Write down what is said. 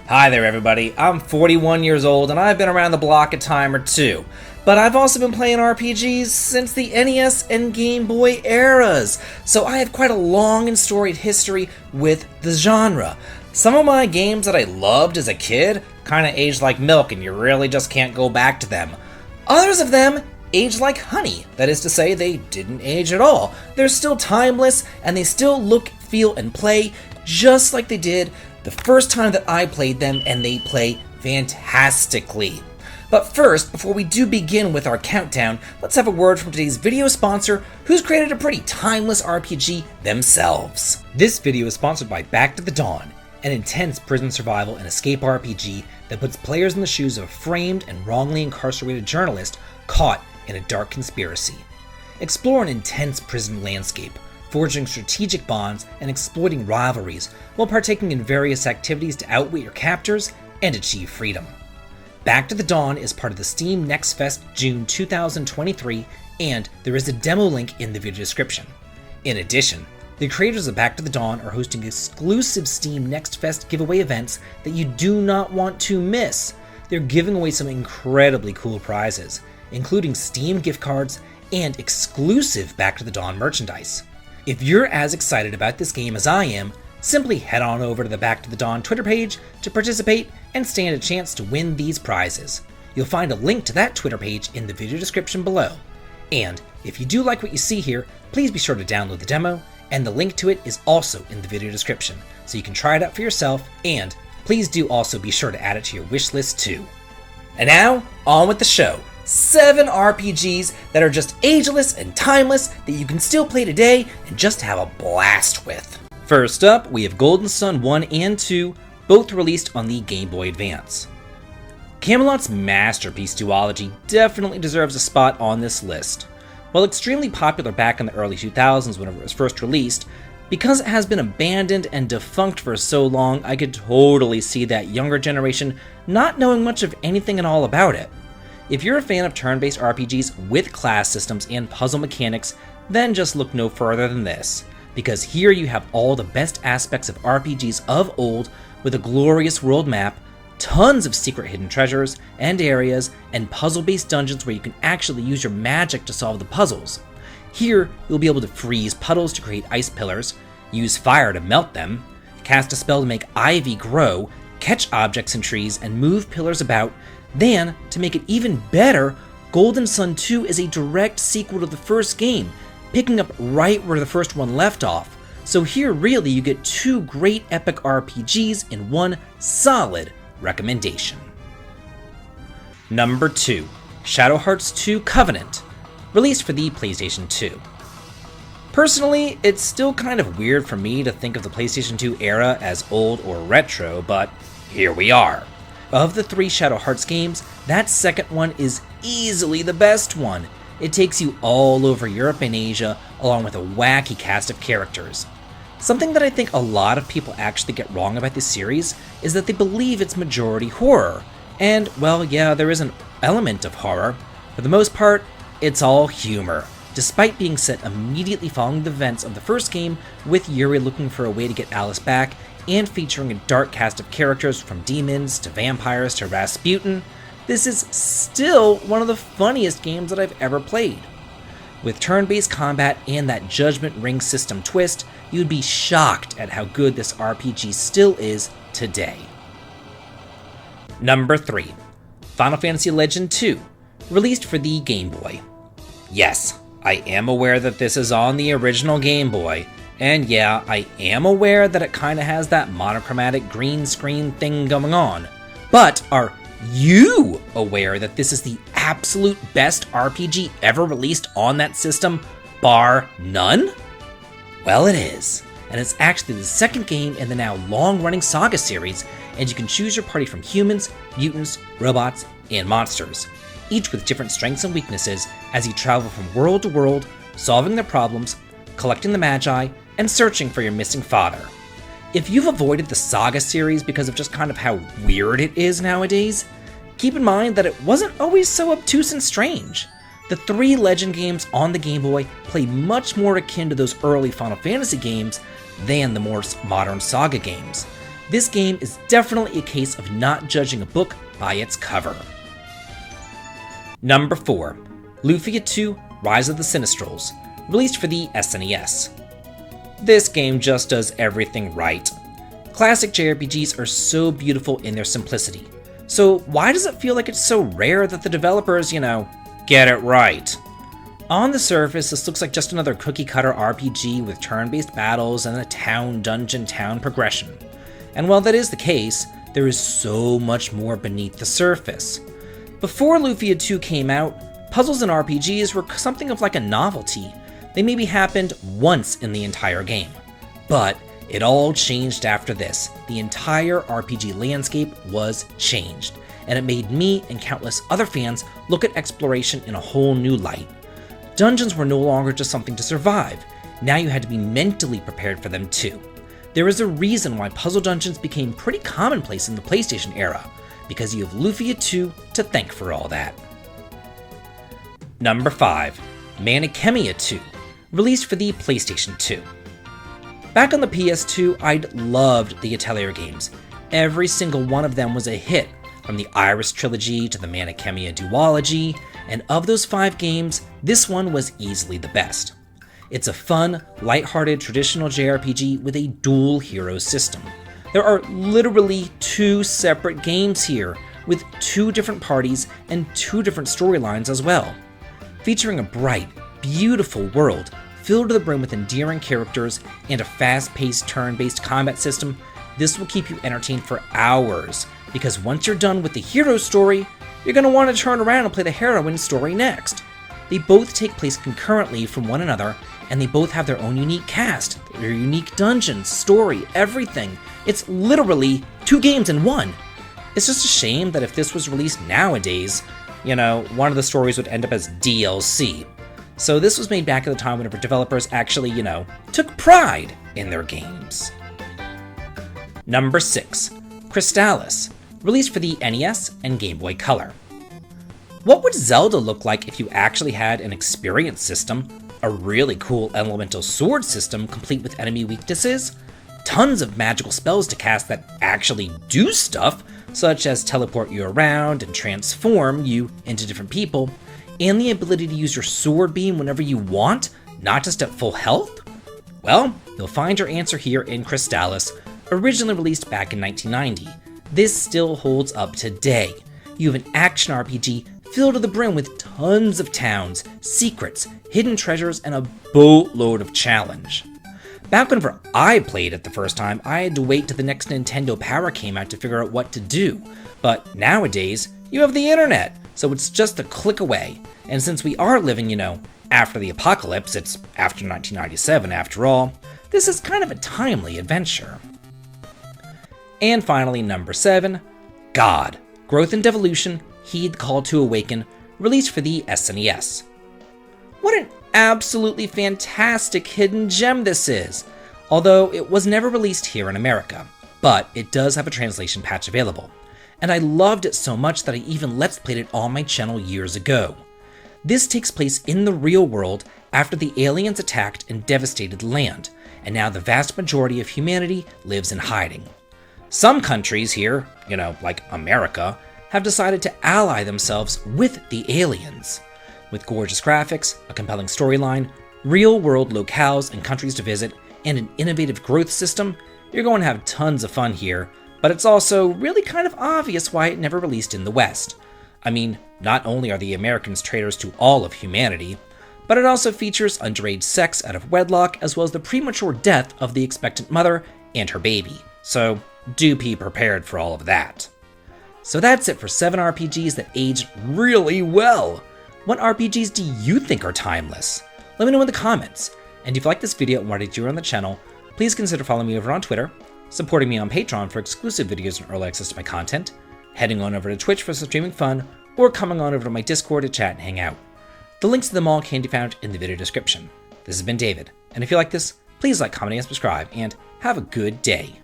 Hi there everybody, I'm 41 years old and I've been around the block a time or two, but I've also been playing RPGs since the NES and Game Boy eras, so I have quite a long and storied history with the genre. Some of my games that I loved as a kid kinda aged like milk and you really just can't go back to them. Others of them aged like honey, that is to say they didn't age at all. They're still timeless and they still look, feel, and play just like they did the first time that I played them, and they play fantastically. But first, before we do begin with our countdown, let's have a word from today's video sponsor, who's created a pretty timeless RPG themselves. This video is sponsored by Back to the Dawn, an intense prison survival and escape RPG that puts players in the shoes of a framed and wrongly incarcerated journalist caught in a dark conspiracy. Explore an intense prison landscape, forging strategic bonds and exploiting rivalries while partaking in various activities to outwit your captors and achieve freedom. Back to the Dawn is part of the Steam Next Fest June 2023, and there is a demo link in the video description. In addition, the creators of Back to the Dawn are hosting exclusive Steam Next Fest giveaway events that you do not want to miss. They're giving away some incredibly cool prizes, including Steam gift cards and exclusive Back to the Dawn merchandise. If you're as excited about this game as I am, simply head on over to the Back to the Dawn Twitter page to participate and stand a chance to win these prizes. You'll find a link to that Twitter page in the video description below. And if you do like what you see here, please be sure to download the demo, and the link to it is also in the video description, so you can try it out for yourself, and please do also be sure to add it to your wish list too. And now, on with the show. 7 RPGs that are just ageless and timeless that you can still play today and just have a blast with. First up, we have Golden Sun 1 and 2, both released on the Game Boy Advance. Camelot's masterpiece duology definitely deserves a spot on this list. While extremely popular back in the early 2000s whenever it was first released, because it has been abandoned and defunct for so long, I could totally see that younger generation not knowing much of anything at all about it. If you're a fan of turn-based RPGs with class systems and puzzle mechanics, then just look no further than this, because here you have all the best aspects of RPGs of old with a glorious world map, tons of secret hidden treasures and areas, and puzzle-based dungeons where you can actually use your magic to solve the puzzles. Here, you'll be able to freeze puddles to create ice pillars, use fire to melt them, cast a spell to make ivy grow, catch objects in trees, and move pillars about. Then, to make it even better, Golden Sun 2 is a direct sequel to the first game, picking up right where the first one left off. So here really you get 2 great epic RPGs in one solid recommendation. Number 2, Shadow Hearts 2 Covenant, released for the PlayStation 2. Personally, it's still kind of weird for me to think of the PlayStation 2 era as old or retro, but here we are. Of the 3 Shadow Hearts games, that second one is easily the best one. It takes you all over Europe and Asia, along with a wacky cast of characters. Something that I think a lot of people actually get wrong about this series is that they believe it's majority horror. And, well, yeah, there is an element of horror. For the most part, it's all humor, despite being set immediately following the events of the first game, with Yuri looking for a way to get Alice back, and featuring a dark cast of characters from demons to vampires to Rasputin. This is still one of the funniest games that I've ever played. With turn-based combat and that Judgment Ring system twist, you'd be shocked at how good this RPG still is today. Number 3, Final Fantasy Legend 2, released for the Game Boy. Yes, I am aware that this is on the original Game Boy, and yeah, I am aware that it kinda has that monochromatic green screen thing going on. But are you aware that this is the absolute best RPG ever released on that system, bar none? Well, it is. And it's actually the second game in the now long-running Saga series, and you can choose your party from humans, mutants, robots, and monsters, each with different strengths and weaknesses as you travel from world to world, solving their problems, collecting the Magi, and searching for your missing father. If you've avoided the Saga series because of just kind of how weird it is nowadays, keep in mind that it wasn't always so obtuse and strange. The 3 Legend games on the Game Boy play much more akin to those early Final Fantasy games than the more modern Saga games. This game is definitely a case of not judging a book by its cover. Number 4. Luffia II: Rise of the Sinistrals, released for the SNES. This game just does everything right. Classic JRPGs are so beautiful in their simplicity. So why does it feel like it's so rare that the developers, get it right? On the surface, this looks like just another cookie-cutter RPG with turn-based battles and a town-dungeon-town progression. And while that is the case, there is so much more beneath the surface. Before Luffia II came out, puzzles in RPGs were something of like a novelty. They maybe happened once in the entire game. But it all changed after this. The entire RPG landscape was changed, and it made me and countless other fans look at exploration in a whole new light. Dungeons were no longer just something to survive. Now you had to be mentally prepared for them too. There is a reason why puzzle dungeons became pretty commonplace in the PlayStation era, because you have Luffia II to thank for all that. Number 5. Manicemia II, released for the PlayStation 2. Back on the PS2, I loved the Atelier games. Every single one of them was a hit, from the Iris trilogy to the Manicemia duology, and of those 5 games, this one was easily the best. It's a fun, lighthearted traditional JRPG with a dual hero system. There are literally 2 separate games here, with 2 different parties and 2 different storylines as well. Featuring a bright, beautiful world filled to the brim with endearing characters and a fast-paced turn-based combat system, this will keep you entertained for hours, because once you're done with the hero story, you're going to want to turn around and play the heroine's story next. They both take place concurrently from one another, and they both have their own unique cast, their unique dungeons, story, everything. It's literally 2 games in one. It's just a shame that if this was released nowadays, one of the stories would end up as DLC. So this was made back at the time whenever developers actually, took pride in their games. Number 6. Crystalis, released for the NES and Game Boy Color. What would Zelda look like if you actually had an experience system, a really cool elemental sword system complete with enemy weaknesses, tons of magical spells to cast that actually do stuff, such as teleport you around and transform you into different people, and the ability to use your sword beam whenever you want, not just at full health? Well, you'll find your answer here in Crystalis, originally released back in 1990. This still holds up today. You have an action RPG filled to the brim with tons of towns, secrets, hidden treasures, and a boatload of challenge. Back whenever I played it the first time, I had to wait till the next Nintendo Power came out to figure out what to do. But nowadays, you have the internet, so it's just a click away. And since we are living, after the apocalypse, it's after 1997 after all, this is kind of a timely adventure. And finally, number 7, God, Growth and Devolution, Heed the Call to Awaken, released for the SNES. What an absolutely fantastic hidden gem this is, although it was never released here in America, but it does have a translation patch available. And I loved it so much that I even Let's Played it on my channel years ago. This takes place in the real world after the aliens attacked and devastated the land, and now the vast majority of humanity lives in hiding. Some countries here, like America, have decided to ally themselves with the aliens. With gorgeous graphics, a compelling storyline, real-world locales and countries to visit, and an innovative growth system, you're going to have tons of fun here, but it's also really kind of obvious why it never released in the West. I mean, not only are the Americans traitors to all of humanity, but it also features underage sex out of wedlock as well as the premature death of the expectant mother and her baby. So do be prepared for all of that. So that's it for 7 RPGs that aged really well. What RPGs do you think are timeless? Let me know in the comments. And if you like this video and wanted to join the channel, please consider following me over on Twitter, supporting me on Patreon for exclusive videos and early access to my content, heading on over to Twitch for some streaming fun, or coming on over to my Discord to chat and hang out. The links to them all can be found in the video description. This has been David, and if you like this, please like, comment, and subscribe, and have a good day.